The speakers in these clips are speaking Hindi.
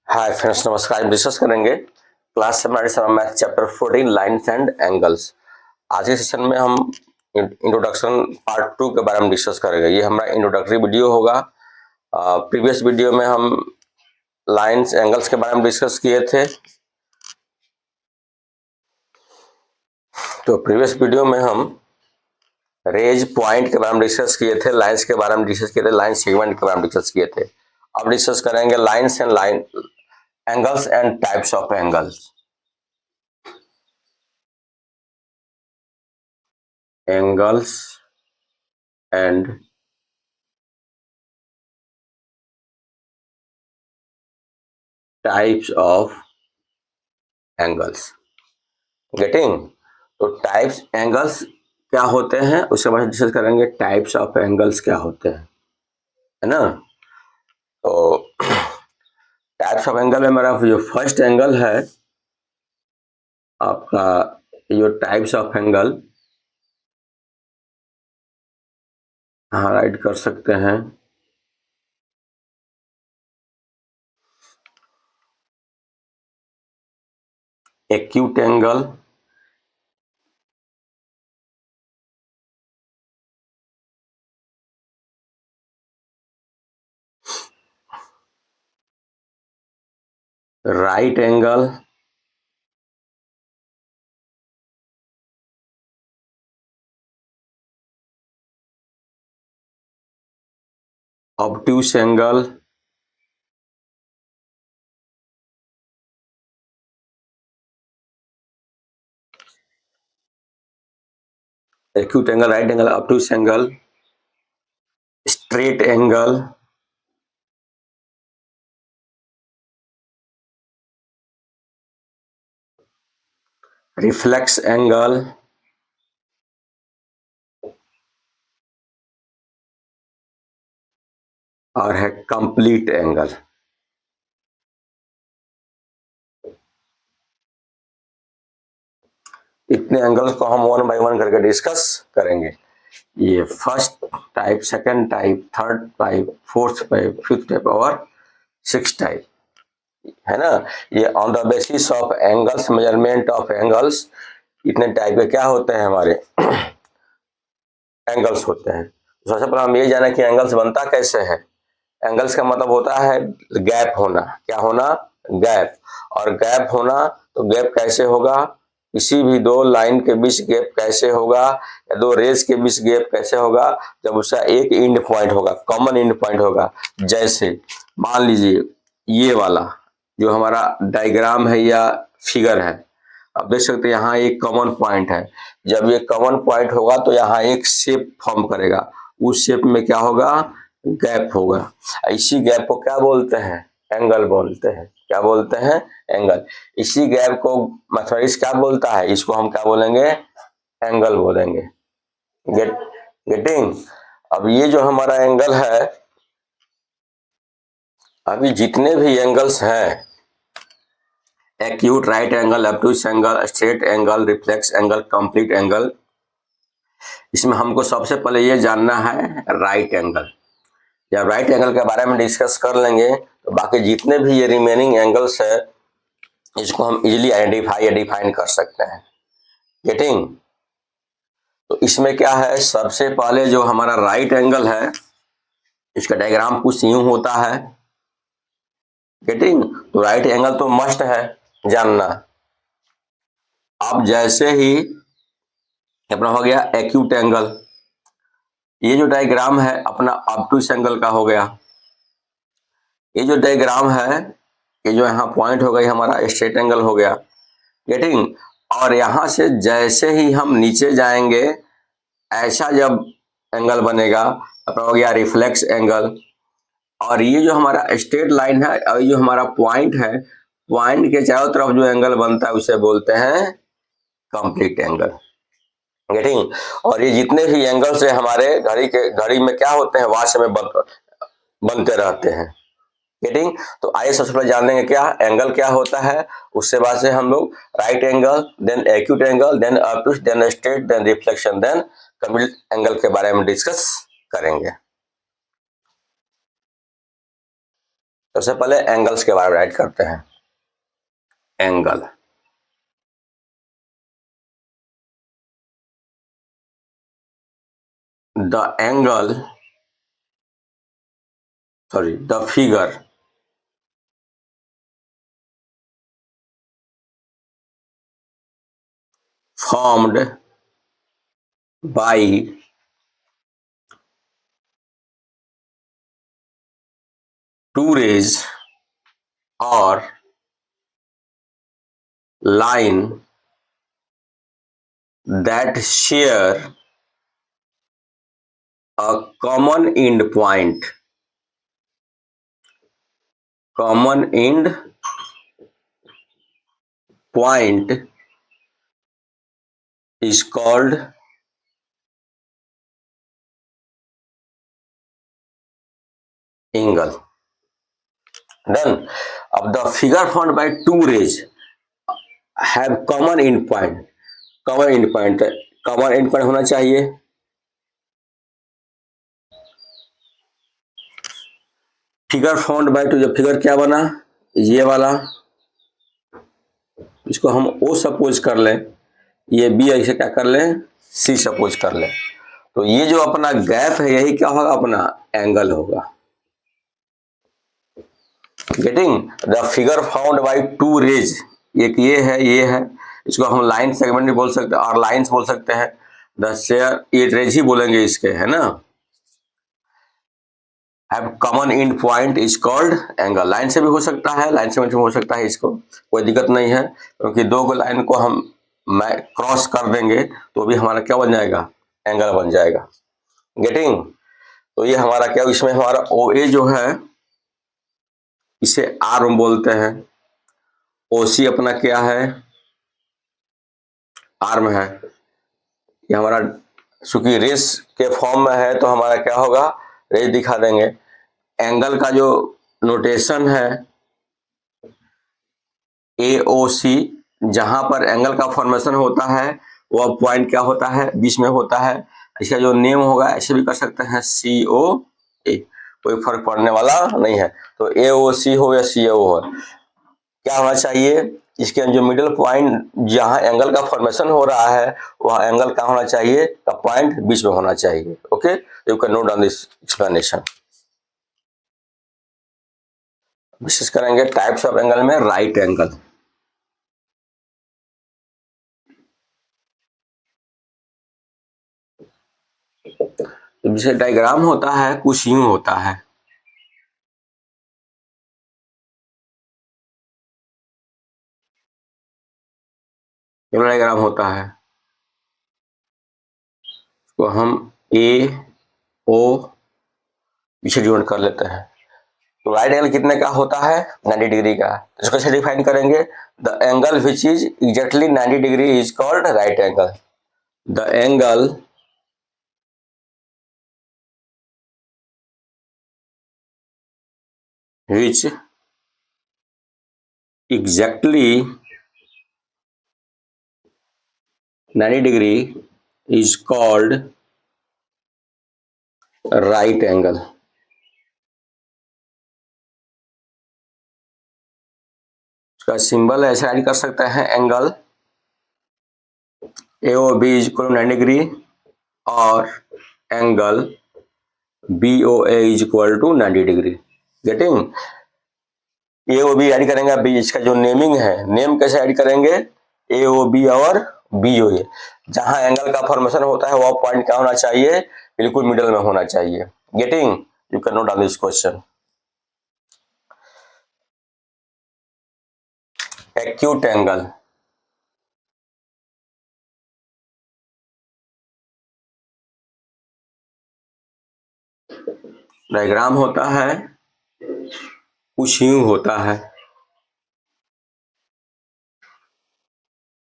हाय फ्रेंड्स, नमस्कार। डिस्कस करेंगे क्लास हमारे समय math chapter 14 lines and angles. आज के सेशन में हम इंट्रोडक्शन पार्ट 2 के बारे में डिस्कस करेंगे। ये हमारा इंट्रोडक्टरी वीडियो होगा। प्रीवियस वीडियो में हम लाइन्स एंगल्स के बारे में डिस्कस किए थे। तो प्रीवियस वीडियो में हम रेज पॉइंट के बारे में डिस्कस किए थे, लाइन्स के बारे में डिस्कस किए थे, लाइन सेगमेंट के बारे में डिस्कस किए थे। अब डिस्कस करेंगे lines and line angles and types of angles. Angles and types of angles. Getting? तो टाइप्स एंगल्स क्या होते हैं उसके बाद डिस्कस करेंगे टाइप्स ऑफ एंगल्स क्या होते हैं, है ना। तो टाइप्स ऑफ एंगल में मेरा जो फर्स्ट एंगल है आपका, जो टाइप्स ऑफ एंगल हाँ राइट कर सकते हैं। Acute angle, right angle, obtuse angle, acute angle, right angle, obtuse angle, straight angle, reflex angle, और है कंप्लीट एंगल। इतने एंगल्स को हम वन बाय वन करके डिस्कस करेंगे। ये first type, second type, third type, fourth type, fifth type और सिक्स टाइप, है ना। ये on the basis of angles, measurement of angles, इतने टाइप के क्या होते हैं हमारे एंगल्स होते हैं। सबसे पहले हम ये जाने कि एंगल्स बनता कैसे है। एंगल्स का मतलब होता है गैप होना। क्या होना? गैप। और गैप होना, तो गैप कैसे होगा? किसी भी दो लाइन के बीच गैप कैसे होगा, या दो रेज के बीच गैप कैसे होगा? जब उसका एक एंड पॉइंट होगा, कॉमन एंड पॉइंट होगा। जैसे मान लीजिए ये वाला जो हमारा डायग्राम है या फिगर है, आप देख सकते हैं यहाँ एक कॉमन पॉइंट है। जब ये कॉमन पॉइंट होगा तो यहाँ एक शेप फॉर्म करेगा। उस शेप में क्या होगा? गैप होगा। इसी गैप को क्या बोलते हैं? एंगल बोलते हैं। क्या बोलते हैं? एंगल। इसी गैप को मैथमेटिक्स क्या बोलता है? इसको हम क्या बोलेंगे? एंगल बोलेंगे। गेटिंग? अब ये जो हमारा एंगल है, अभी जितने भी एंगल्स हैं, acute, right angle, obtuse angle, straight angle, reflex angle, complete angle, इसमें हमको सबसे पहले ये जानना है राइट एंगल। जब राइट एंगल के बारे में डिस्कस कर लेंगे तो बाकी जितने भी ये रिमेनिंग एंगल्स है इसको हम इजीली आइडेंटिफाई या डिफाइन कर सकते हैं। गेटिंग? तो इसमें क्या है, सबसे पहले जो हमारा राइट एंगल है इसका डायग्राम कुछ यूं होता है। गेटिंग? तो राइट एंगल तो मस्ट है जानना। अब जैसे ही अपना हो गया एक्यूट एंगल, ये जो डायग्राम है अपना ऑब्ट्यूस एंगल का हो गया। ये जो डायग्राम है, ये जो यहाँ पॉइंट हो गई हमारा स्ट्रेट एंगल हो गया। गेटिंग? और यहाँ से जैसे ही हम नीचे जाएंगे ऐसा जब एंगल बनेगा अपना हो गया रिफ्लेक्स एंगल। और ये जो हमारा स्ट्रेट लाइन है और ये जो हमारा पॉइंट है, पॉइंट के चारों तरफ जो एंगल बनता है उसे बोलते हैं कंप्लीट एंगल। गेटिंग? और ये जितने भी एंगल्स है हमारे घड़ी में क्या होते हैं, वाच में बनते रहते हैं। गेटिंग? तो आइए सबसे पहले जान लेंगे क्या एंगल क्या होता है। उसके बाद से हम लोग right angle, then acute angle, then obtuse, then straight, then reflection, then complete angle के बारे में डिस्कस करेंगे। सबसे पहले एंगल्स के बारे में राइट करते हैं। Angle, the figure formed by two rays or line that share a common end point. Common end point is called angle. Done. Of the figure formed by two rays have common end point. Common end point, common end point होना चाहिए फिगर फाउंड बाय टू। जब फिगर क्या बना, ये वाला, इसको हम ओ सपोज कर लें, ये बी, ऐसे क्या कर लें, सी सपोज कर लें, तो ये जो अपना गैप है यही क्या होगा, अपना एंगल होगा। Getting the figure found by two rays, एक ये है, इसको हम लाइन सेगमेंट भी बोल सकते हैं और लाइंस बोल सकते हैं। द शेयर, ये रेज ही बोलेंगे इसके, है ना। Have common and point is called angle. Line से भी हो सकता है, लाइन सेगमेंट में हो सकता है, इसको कोई दिक्कत नहीं है, क्योंकि दो को लाइन को हम क्रॉस कर देंगे तो भी हमारा क्या बन जाएगा, एंगल बन जाएगा। गेटिंग, तो ये हमारा क्या, इसमें हमारा ओ ए जो है इसे आर्म बोलते हैं, ओ सी अपना क्या है, आर्म है। ये हमारा चूंकि रेस के फॉर्म में है तो हमारा क्या होगा, रेस दिखा देंगे। एंगल का जो नोटेशन है ए ओ सी, जहां पर एंगल का फॉर्मेशन होता है वह पॉइंट क्या होता है, बीच में होता है। इसका जो नेम होगा ऐसे भी कर सकते हैं, सी ओ ए, कोई फर्क पड़ने वाला नहीं है। तो ए ओ सी हो या सी ओ हो, क्या होना चाहिए, इसके जो मिडिल पॉइंट जहां एंगल का फॉर्मेशन हो रहा है वह एंगल क्या होना चाहिए, का पॉइंट बीच में होना चाहिए। Okay, you can note down this explanation. Discuss करेंगे टाइप्स ऑफ एंगल में राइट एंगल। जैसे डायग्राम होता है कुछ यूं होता है, डायग्राम होता है, तो हम ए ओ पीछे डिवाइड कर लेते हैं। तो राइट एंगल कितने का होता है, 90 डिग्री का। तो इसको कैसे डिफाइन करेंगे, the angle which is exactly 90 degree is called right angle. The angle which exactly 90 degree is called right angle। इसका सिंबल ऐसे ऐड कर सकते हैं, angle A O B is equal 90 degree और angle B O A is equal to 90 degree. Getting, A O B add करेंगे, बी, इसका जो नेमिंग है, नेम कैसे ऐड करेंगे, ए ओ बी और बी ओ ए, जहां एंगल का फॉर्मेशन होता है वह पॉइंट क्या होना चाहिए, बिल्कुल मिडल में होना चाहिए। Getting, you can note down this question. Acute angle, diagram होता है कुछ यूं होता है,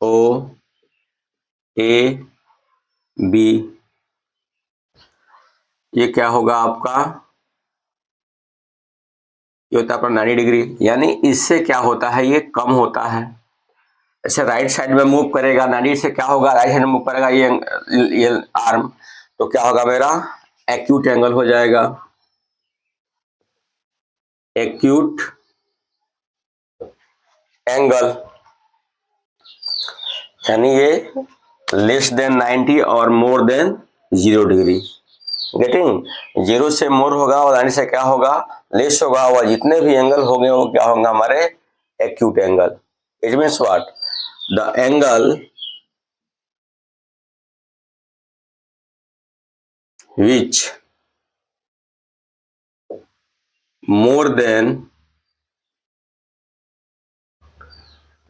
ओ ए बी, ये क्या होगा आपका, ये होता है अपना 90 डिग्री, यानी इससे क्या होता है, ये कम होता है। ऐसे राइट साइड में मूव करेगा, 90 से क्या होगा, राइट साइड में मूव करेगा ये आर्म, तो क्या होगा, मेरा एक्यूट एंगल हो जाएगा। एक्यूट एंगल, यानी ये लेस देन 90 और मोर देन 0 डिग्री। गेटिंग, 0 से मोर होगा और 90 से क्या होगा, लेस होगा, और जितने भी एंगल होंगे वो क्या होंगे, हमारे acute angle. It means what, the angle which more than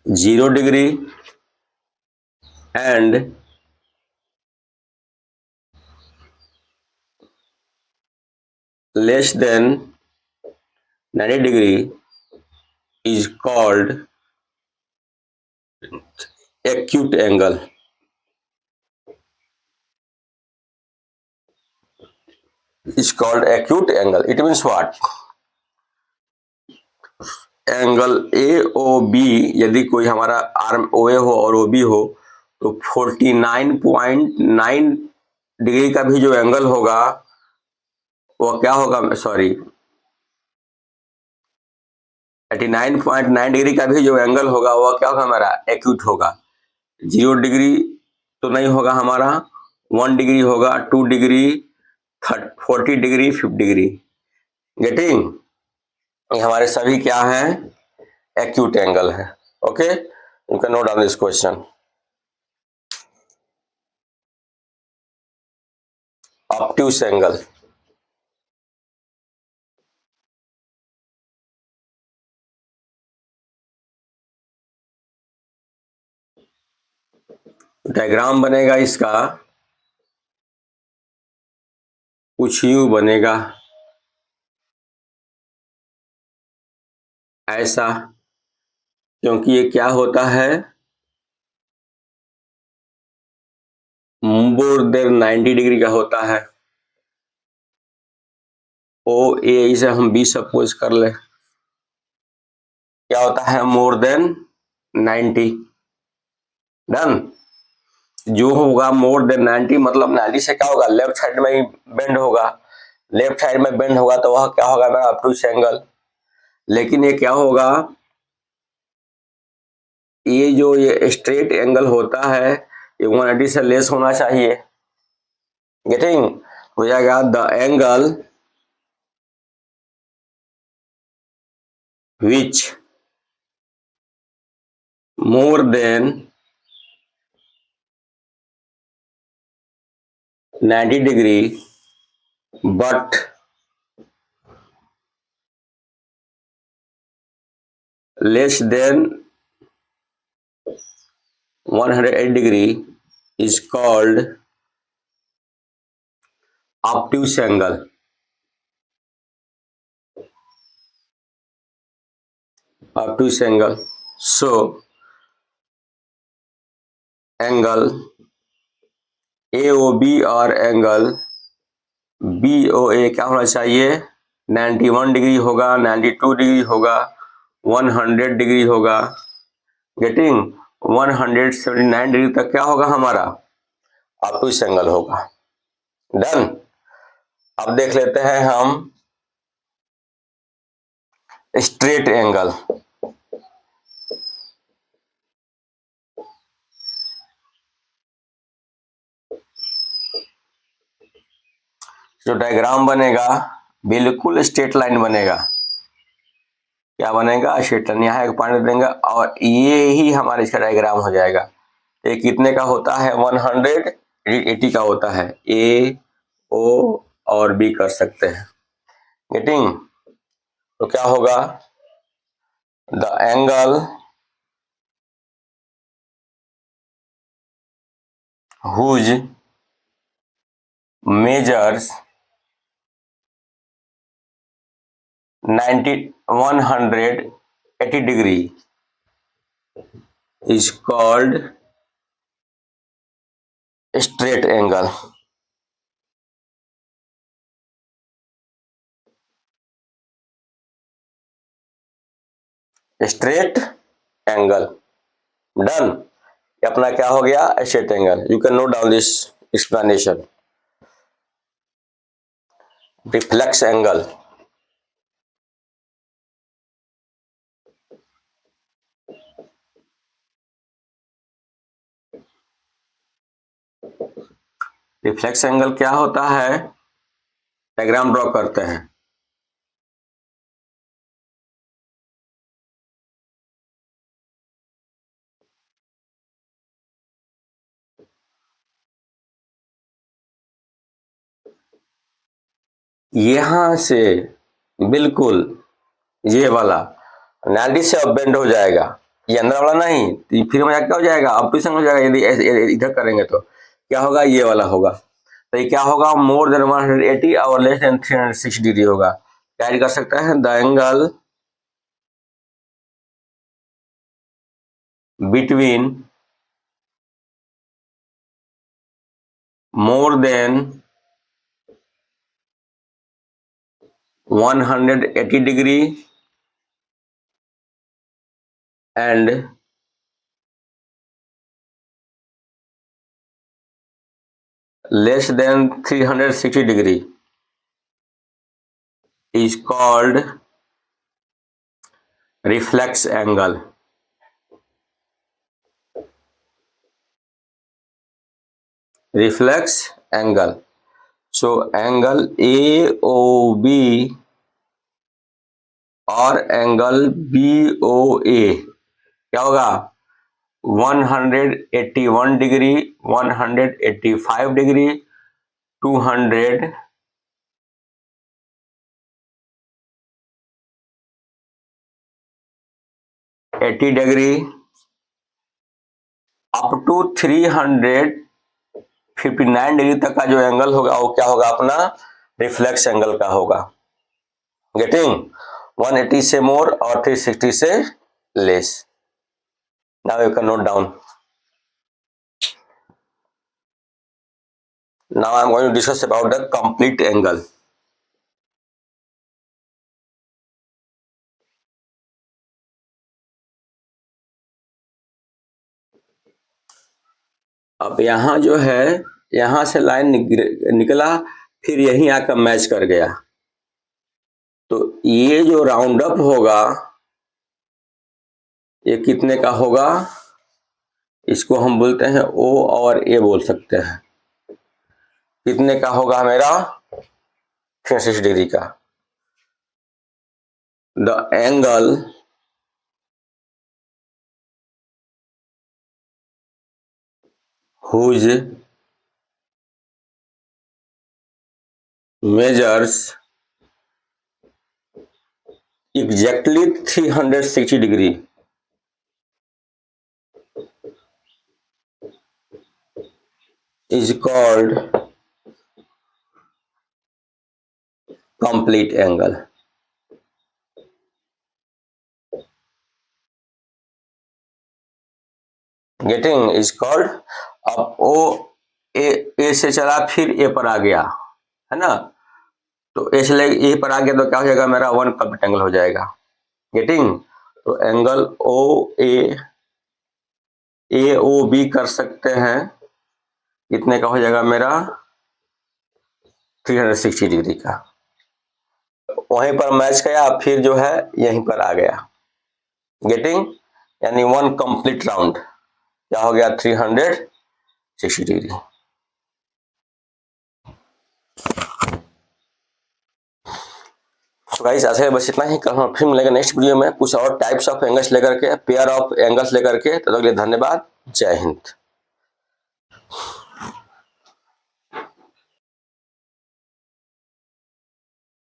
0 degree and less than 90 degree is called acute angle. Is called acute angle. It means what, angle A O B, यदि कोई हमारा आर्म ओ ए हो और ओ बी हो तो 49.9 डिग्री का भी जो एंगल होगा वो क्या होगा, सॉरी 89.9 डिग्री का भी जो एंगल होगा वो क्या होगा, हमारा एक्यूट होगा। 0 डिग्री तो नहीं होगा हमारा, 1 डिग्री होगा, 2 डिग्री, 40 डिग्री, 50 डिग्री। गेटिंग, ये हमारे सभी क्या है, एक्यूट एंगल है। Okay, you can note down this question. Obtuse angle, diagram बनेगा इसका, कुछ यूं बनेगा ऐसा, क्योंकि ये क्या होता है, मोर देन 90 डिग्री का होता है। ओ ए इसे हम बी सपोज कर ले, क्या होता है, मोर देन 90। डन, जो होगा मोर देन 90 मतलब 90 से क्या होगा, लेफ्ट साइड में ही बेंड होगा, लेफ्ट साइड में बेंड होगा तो वह क्या होगा, मेरा ऑब्ट्यूस एंगल। लेकिन ये क्या होगा, ये जो ये स्ट्रेट एंगल होता है ये 180 से लेस होना चाहिए। गेटिंग, हो जाएगा the angle which more than 90 degree but less than 180 degree is called obtuse angle. Obtuse angle. So angle AOB और एंगल BOA क्या होना चाहिए, 91 डिग्री होगा, 92 डिग्री होगा, 100 डिग्री होगा। गेटिंग, 179 डिग्री तक क्या होगा हमारा, ऑब्ट्यूस एंगल होगा। डन, अब देख लेते हैं हम स्ट्रेट एंगल। जो डायग्राम बनेगा बिल्कुल स्ट्रेट लाइन बनेगा, क्या बनेगा, स्ट्रेट लाइन। यहाँ एक पॉइंट देंगे और ये ही हमारे इसका डायग्राम हो जाएगा। ये कितने का होता है, 180 का होता है, ए ओ और बी कर सकते हैं। गेटिंग, तो क्या होगा, the angle whose measures 180 degree is called straight angle. Straight angle. Done, अपना क्या हो गया, straight angle. You can note down this explanation. Reflex angle, reflex angle क्या होता है, डायग्राम ड्रॉ करते हैं। यहां से बिल्कुल ये वाला 90 से अब बेंड हो जाएगा, ये अंदर वाला नहीं, तो फिर में क्या हो जाएगा, ऑप्टिशन हो जाएगा। यदि इधर करेंगे तो क्या होगा, ये वाला होगा। तो ये क्या होगा, मोर देन 180 और लेस देन 360 डिग्री होगा। क्या कर सकता है, the angle between more than 180 degree and less than 360 degree is called reflex angle. Reflex angle. So angle AOB और एंगल BOA क्या होगा, 181 degree, 185 degree, 280 degree up to 359 degree तक का जो एंगल होगा वो क्या होगा, अपना रिफ्लेक्स एंगल का होगा। गेटिंग 180 से मोर और 360 से less. Now you can note down. Now I am going to discuss about the complete angle. अब यहां जो है, यहां से लाइन निकला, फिर यहीं आकर मैच कर गया, तो ये जो राउंड अप होगा ये कितने का होगा, इसको हम बोलते हैं O और A बोल सकते हैं। कितने का होगा मेरा, 360 डिग्री का। The angle whose measures exactly 360 degree is called complete angle. Getting is called, अब O A से चला फिर A पर आ गया है ना, तो A से लेके A पर आ गया तो क्या हो जाएगा, मेरा वन कंप्लीट एंगल हो जाएगा। गेटिंग, तो एंगल AOB कर सकते हैं, कितने का हो जाएगा मेरा, 360 डिग्री का। वहीं पर मैच किया, फिर जो है यहीं पर आ गया। गेटिंग, यानी वन कंप्लीट राउंड क्या हो गया, 360 डिग्री। तो गाइस ऐसे बस इतना ही, कल हम फिर मिलेंगे नेक्स्ट वीडियो में कुछ और टाइप्स ऑफ एंगल्स लेकर के, पेयर ऑफ एंगल्स लेकर के। तो अगले धन्यवाद, जय हिंद।